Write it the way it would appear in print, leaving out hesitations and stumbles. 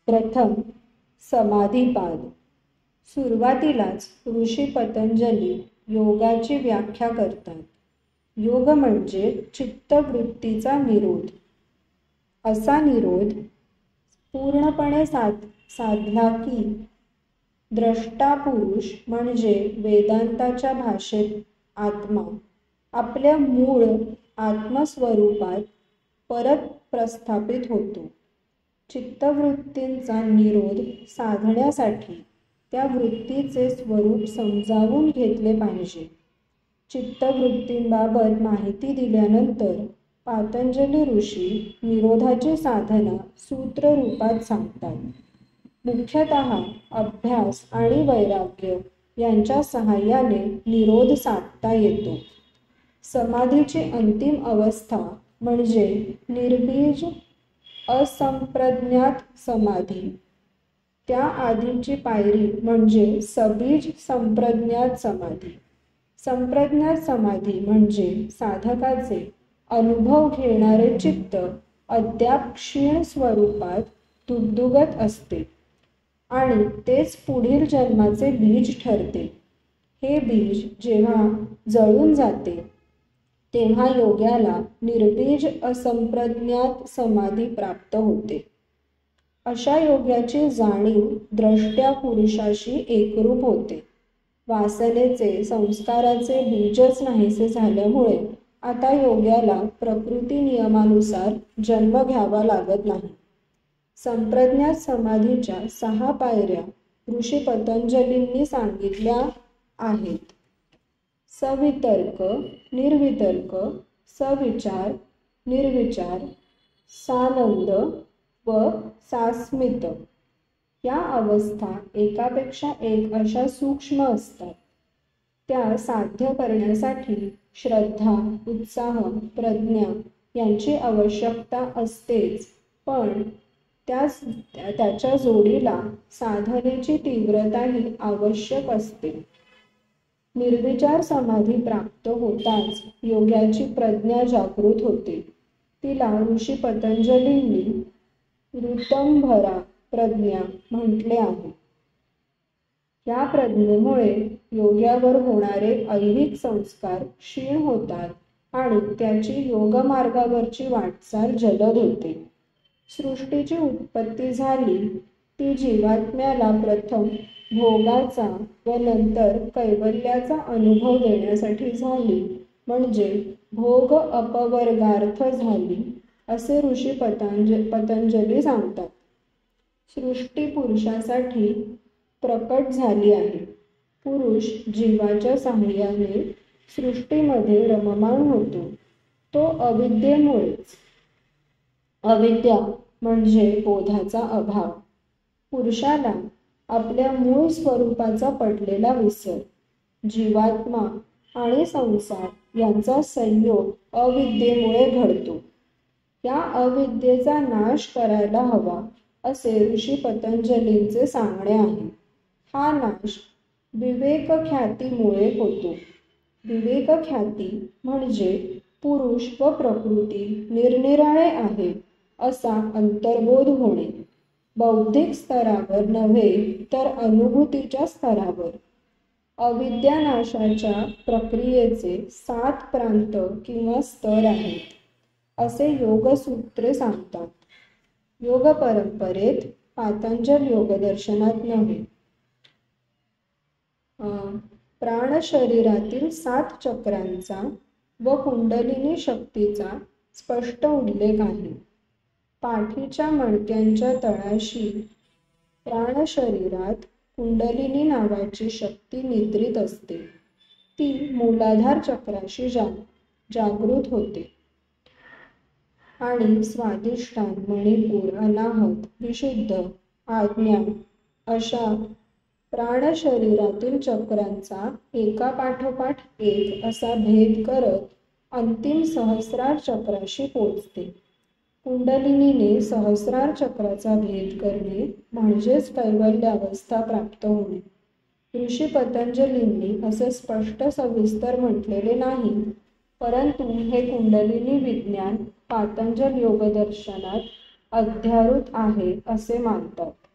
प्रथम समाधीपाद. सुरुवातीलाच ऋषी पतंजली योगाची व्याख्या करतात. योग म्हणजे चित्तवृत्तीचा निरोध. असा निरोध पूर्णपणे साधला की द्रष्टा पुरुष म्हणजे वेदांताच्या भाषेत आत्मा आपल्या मूळ आत्मस्वरूपात परत प्रस्थापित होतो. चित्तवृत्तींचा निरोध साधण्यासाठी त्या वृत्तीचे स्वरूप समजावून घेतले पाहिजे. चित्तवृत्तींबाबत माहिती दिल्यानंतर पातंजली ऋषी निरोधाची साधना सूत्ररूपात सांगतात. मुख्यतः अभ्यास आणि वैराग्य यांच्या सहाय्याने निरोध साधता येतो. समाधीची अंतिम अवस्था म्हणजे निर्बीज असंप्रज्ञात समाधी. त्या आधीची पायरी म्हणजे सबीज संप्रज्ञात समाधी. संप्रज्ञात समाधी म्हणजे साधकाचे अनुभव घेणारे चित्त अद्याप क्षीण स्वरूपात दुगदुगत असते आणि तेच पुढील जन्माचे बीज ठरते. हे बीज जेव्हा जळून जाते तेव्हा योग्याला निर्बीज असंप्रज्ञात समाधी प्राप्त होते. अशा योग्याची जाणीव द्रष्ट्या पुरुषाशी एकरूप होते. वासनेचे संस्काराचे बीजच नाहीसे झाल्यामुळे आता योग्याला प्रकृती नियमानुसार जन्म घ्यावा लागत नाही. संप्रज्ञात समाधीच्या 6 पायऱ्या ऋषी पतंजलींनी सांगितल्या आहेत. सवितर्क, निर्वितर्क, सविचार, निर्विचार, सानंद व सास्मित. या अवस्था एकापेक्षा एक अशा सूक्ष्म असतात. त्या साध्य करण्यासाठी श्रद्धा, उत्साह, प्रज्ञा यांची आवश्यकता असतेच, पण त्याच्या जोडीला साधनेची तीव्रताही आवश्यक असते. निर्विचार समाधी प्राप्त होताच योग्याची प्रज्ञा जागृत होते. तिला ऋषी पतंजलींनी ऋतंभरा प्रज्ञा म्हटले आहे. या प्रज्ञेमुळे योग्यावर होणारे ऐहिक संस्कार क्षीण होतात आणि त्याची योगमार्गावरची वाटचाल जलद होते. सृष्टीची उत्पत्ती झाली ती जीवात्म्याला प्रथम भोगाचा व नंतर कैवल्याचा अनुभव देण्यासाठी झाली, म्हणजे भोग अपवर्गार्थ झाली असे ऋषी पतंजली सांगतात. सृष्टी पुरुषासाठी प्रकट झाली आहे. पुरुष जीवाच्या साहाय्याने सृष्टीमध्ये रममाण होतो. तो अविद्येमुळेच. अविद्या म्हणजे बोधाचा अभाव. पुरुषाला आपल्या मूळ स्वरूपाचा पडलेला विसर. जीवात्मा आणि संसार यांचा संयोग अविद्येमुळे घडतो. या अविद्येचा नाश करायला हवा असे ऋषी पतंजलींचे सांगणे आहे. हा नाश विवेकख्यातीमुळे होतो. विवेकख्याती म्हणजे पुरुष व प्रकृती निरनिराळे आहेत असा अंतर्बोध होणे. बौद्धिक स्तरावर नव्हे तर अनुभूतीच्या स्तरावर. अविद्यानाशाच्या प्रक्रियेचे 7 प्रांत किंवा स्तर आहेत असे योगसूत्रे सांगतात. योग परंपरेत, पातंजल योगदर्शनात नव्हे. प्राण शरीरातील 7 चक्रांचा व कुंडलिनी शक्तीचा स्पष्ट उल्लेख आहे. पाठीच्या मणक्यांच्या तळाशी प्राण शरीरात कुंडलिनी नावाची शक्ती निद्रित असते. ती मूलाधार चक्राशी जागृत होते आणि स्वाधिष्ठान, मणिपूर, अनाहत, विशुद्ध, आज्ञा अशा प्राण शरीरातील चक्रांचा एकापाठोपाठ एक असा भेद करत अंतिम सहस्रार चक्राशी पोचते. कुंडलिनीने सहस्रार चक्राचा भेद करणे म्हणजेच कैवल्य अवस्था प्राप्त होणे. ऋषी पतंजलींनी असे स्पष्ट सविस्तर म्हटलेले नाही, परंतु हे कुंडलिनी विज्ञान पातंजल योगदर्शनात अध्यारूत आहे असे मानतात.